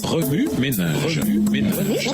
Remue ménage. Remue ménage.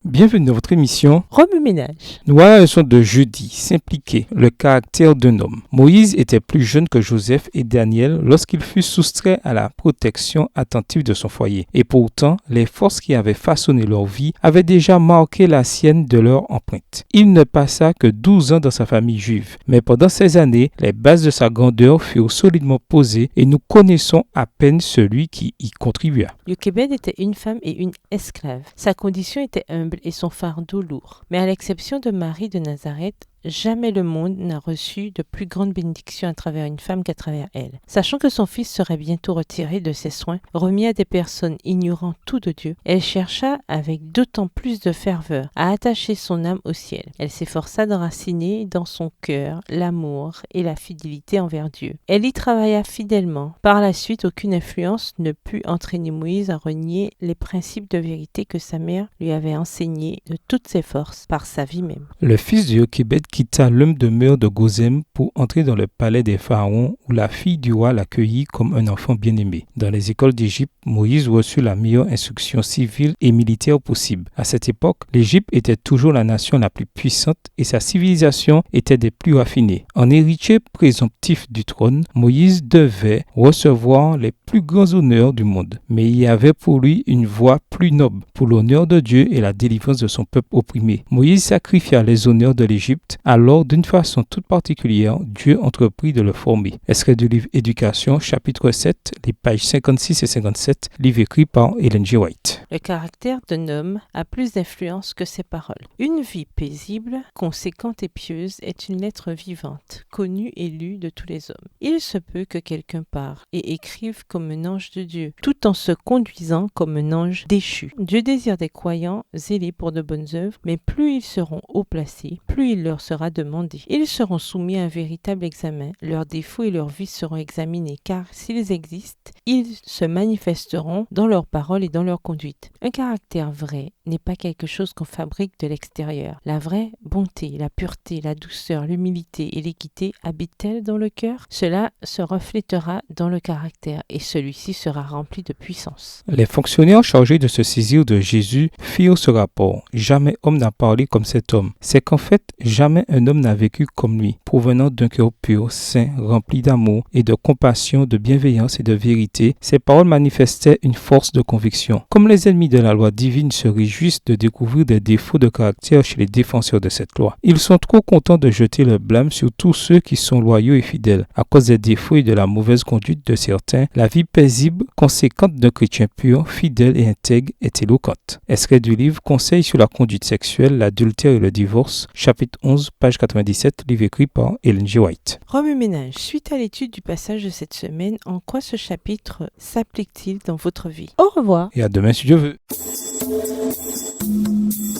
Bienvenue dans votre émission Remue ménage. Nous voilà à la leçon de jeudi, s'impliquer, le caractère d'un homme. Moïse était plus jeune que Joseph et Daniel lorsqu'il fut soustrait à la protection attentive de son foyer. Et pourtant, les forces qui avaient façonné leur vie avaient déjà marqué la sienne de leur empreinte. Il ne passa que 12 ans dans sa famille juive. Mais pendant ces années, les bases de sa grandeur furent solidement posées et nous connaissons à peine celui qui y contribua. Jochebed était une femme et une esclave. Sa condition était humble et son fardeau lourd. Mais à l'exception de Marie de Nazareth, jamais le monde n'a reçu de plus grande bénédiction à travers une femme qu'à travers elle. Sachant que son fils serait bientôt retiré de ses soins, remis à des personnes ignorant tout de Dieu, elle chercha avec d'autant plus de ferveur à attacher son âme au ciel. Elle s'efforça d'enraciner dans son cœur l'amour et la fidélité envers Dieu. Elle y travailla fidèlement. Par la suite, aucune influence ne put entraîner Moïse à renier les principes de vérité que sa mère lui avait enseignés de toutes ses forces par sa vie même. Le fils de Jochebed quitta l'homme demeure de Gozem pour entrer dans le palais des pharaons où la fille du roi l'accueillit comme un enfant bien-aimé. Dans les écoles d'Égypte, Moïse reçut la meilleure instruction civile et militaire possible. À cette époque, l'Égypte était toujours la nation la plus puissante et sa civilisation était des plus raffinées. En héritier présomptif du trône, Moïse devait recevoir les plus grands honneurs du monde. Mais il y avait pour lui une voie plus noble, pour l'honneur de Dieu et la délivrance de son peuple opprimé. Moïse sacrifia les honneurs de l'Égypte. Alors, d'une façon toute particulière, Dieu entreprit de le former. Extrait du livre Éducation, chapitre 7, les pages 56 et 57, livre écrit par Ellen G. White. Le caractère d'un homme a plus d'influence que ses paroles. Une vie paisible, conséquente et pieuse est une lettre vivante, connue et lue de tous les hommes. Il se peut que quelqu'un parle et écrive comme un ange de Dieu, tout en se conduisant comme un ange déchu. Dieu désire des croyants zélés pour de bonnes œuvres, mais plus ils seront haut placés, plus il leur sera demandé. Ils seront soumis à un véritable examen. Leurs défauts et leurs vices seront examinés, car s'ils existent, ils se manifesteront dans leurs paroles et dans leur conduite. Un caractère vrai n'est pas quelque chose qu'on fabrique de l'extérieur. La vraie bonté, la pureté, la douceur, l'humilité et l'équité habitent-elles dans le cœur? Cela se reflétera dans le caractère et celui-ci sera rempli de puissance. Les fonctionnaires chargés de se saisir de Jésus firent ce rapport. Jamais homme n'a parlé comme cet homme. C'est qu'en fait, jamais un homme n'a vécu comme lui, provenant d'un cœur pur, saint, rempli d'amour et de compassion, de bienveillance et de vérité. Ses paroles manifestaient une force de conviction. Comme les ennemis de la loi divine se réjouissent de découvrir des défauts de caractère chez les défenseurs de cette loi, ils sont trop contents de jeter le blâme sur tous ceux qui sont loyaux et fidèles. À cause des défauts et de la mauvaise conduite de certains, la vie paisible, conséquente d'un chrétien pur, fidèle et intègre est éloquente. Extrait du livre Conseils sur la conduite sexuelle, l'adultère et le divorce, chapitre 11, page 97, livre écrit par Ellen G. White. Remue ménage. Suite à l'étude du passage de cette semaine, en quoi ce chapitre s'applique-t-il dans votre vie? Au revoir. Et à demain si Dieu veut.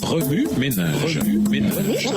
Remue ménage. Remue ménage.